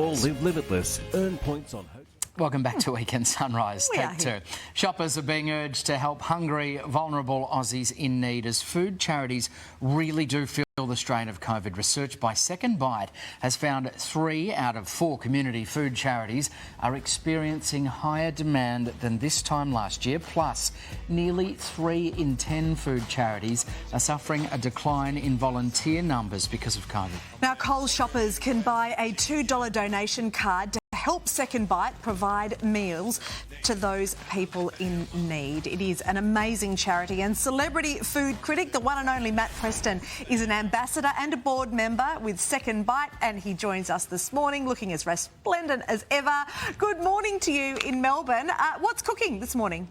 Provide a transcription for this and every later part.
Live limitless. Earn points on hotel. Welcome back to Weekend Sunrise. Take two. Shoppers are being urged to help hungry, vulnerable Aussies in need as food charities really do feel the strain of COVID. Research by Second Bite has found 3 out of 4 community food charities are experiencing higher demand than this time last year. Plus, nearly 3 in 10 food charities are suffering a decline in volunteer numbers because of COVID. Now, Coles shoppers can buy a $2 donation card to help Second Bite provide meals to those people in need. It is an amazing charity, and celebrity food critic, the one and only Matt Preston, is an ambassador and a board member with Second Bite, and he joins us this morning looking as resplendent as ever. Good morning to you in Melbourne. What's cooking this morning?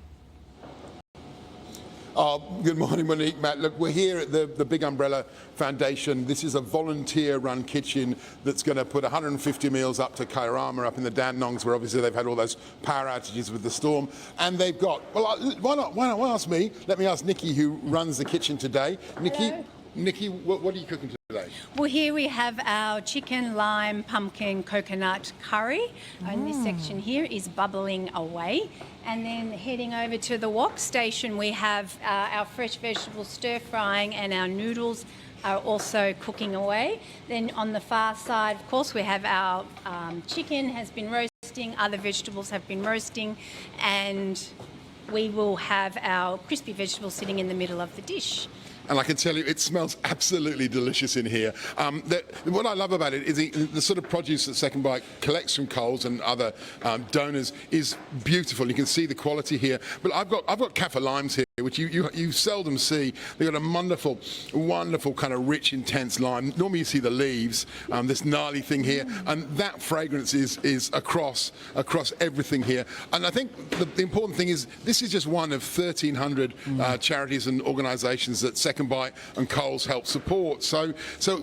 Good morning, Monique, Matt. Look, we're here at the Big Umbrella Foundation. This is a volunteer-run kitchen that's going to put 150 meals up to Kairama up in the Dandenongs, where obviously they've had all those power outages with the storm. And they've got, well, why not ask me? Let me ask Nikki, who runs the kitchen today. Nikki, what are you cooking today? Well, here we have our chicken, lime, pumpkin, coconut curry. And this section here is bubbling away. And then heading over to the wok station, we have our fresh vegetable stir frying, and our noodles are also cooking away. Then on the far side, of course, we have our chicken has been roasting, other vegetables have been roasting, and we will have our crispy vegetables sitting in the middle of the dish. And I can tell you, it smells absolutely delicious in here. What I love about it is the sort of produce that Second Bite collects from Coles and other donors is beautiful. You can see the quality here. But I've got kaffir limes here, which you seldom see. They've got a wonderful kind of rich, intense lime. Normally you see the leaves, this gnarly thing here, and that fragrance is across everything here. And I think the important thing is this is just one of 1,300 charities and organisations that Second Bite and Coles help support. So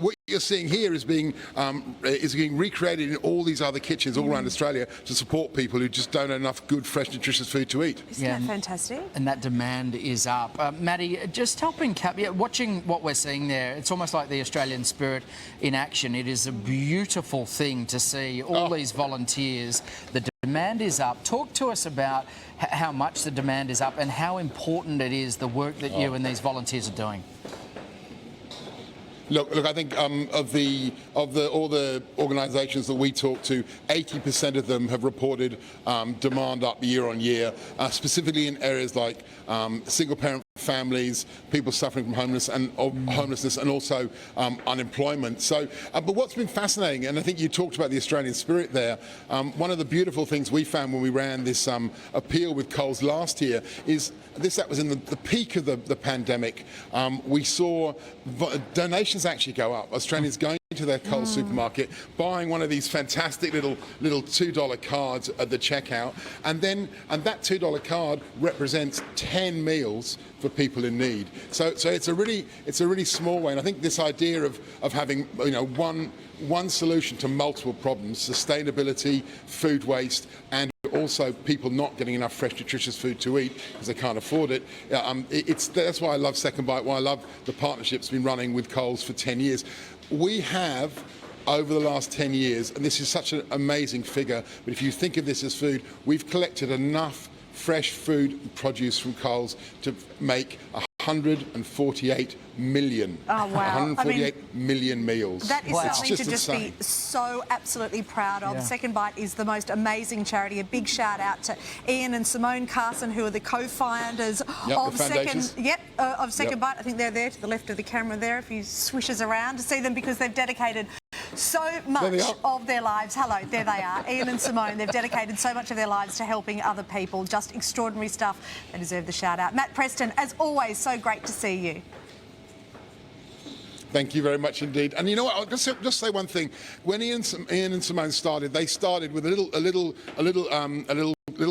what you're seeing here is being recreated in all these other kitchens all around Australia to support people who just don't have enough good, fresh, nutritious food to eat. Isn't that fantastic? And that demand is up. Maddie, just helping watching what we're seeing there, it's almost like the Australian spirit in action. It is a beautiful thing to see all these volunteers. The demand is up. Talk to us about how much the demand is up and how important it is, the work that you and these volunteers are doing. Look, I think all the organisations that we talk to, 80% of them have reported demand up year on year, specifically in areas like single-parent families, people suffering from homelessness, and also unemployment. So, but what's been fascinating, and I think you talked about the Australian spirit there, one of the beautiful things we found when we ran this appeal with Coles last year is that was in the peak of the pandemic. We saw donations actually go up. Australians going to their Coles supermarket, buying one of these fantastic little $2 cards at the checkout, and that $2 card represents 10 meals for people in need. So it's a really small way, and I think this idea of having one solution to multiple problems: sustainability, food waste, and also people not getting enough fresh, nutritious food to eat because they can't afford it. That's why I love Second Bite, why I love the partnership's been running with Coles for 10 years. We have, over the last 10 years, and this is such an amazing figure, but if you think of this as food, we've collected enough fresh food and produce from Coles to make 148 million. Oh, wow. 148 million meals. That is something to just insane. be so absolutely proud of. Second Bite is the most amazing charity. A big shout out to Ian and Simone Carson, who are the co-founders of Second Bite. I think they're there to the left of the camera there, if you swishes around to see them, because they've dedicated so much of their lives. Hello, there they are, Ian and Simone. They've dedicated so much of their lives to helping other people. Just extraordinary stuff. They deserve the shout out. Matt Preston, as always, so great to see you. Thank you very much indeed. And you know what? I'll just say one thing. When Ian and Simone started, they started with a little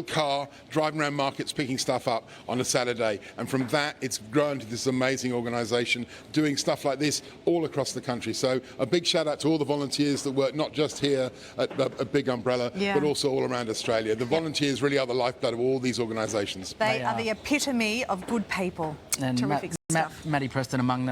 car driving around markets picking stuff up on a Saturday, and from that it's grown to this amazing organisation doing stuff like this all across the country. So a big shout out to all the volunteers that work not just here at Big Umbrella but also all around Australia. The volunteers really are the lifeblood of all these organisations. They are the epitome of good people. And terrific stuff. Maddie Preston among them.